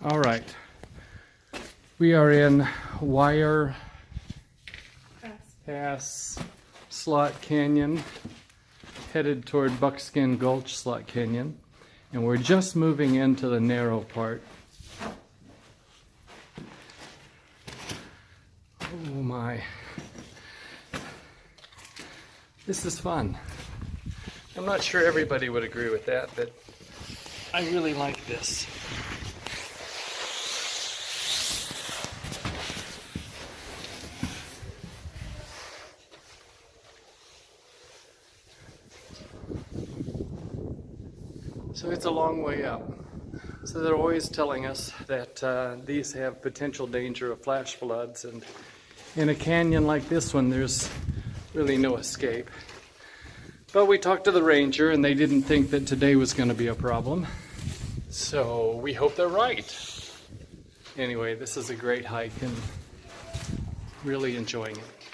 All right. We are in Wire Pass Slot Canyon, headed toward Buckskin Gulch Slot Canyon, and we're just moving into the narrow part. Oh my. This is fun. I'm not sure everybody would agree with that, but I really like this. So it's a long way up. So they're always telling us that these have potential danger of flash floods, and in a canyon like this one, there's really no escape. But we talked to the ranger, and they didn't think that today was going to be a problem. So we hope they're right. Anyway, this is a great hike and really enjoying it.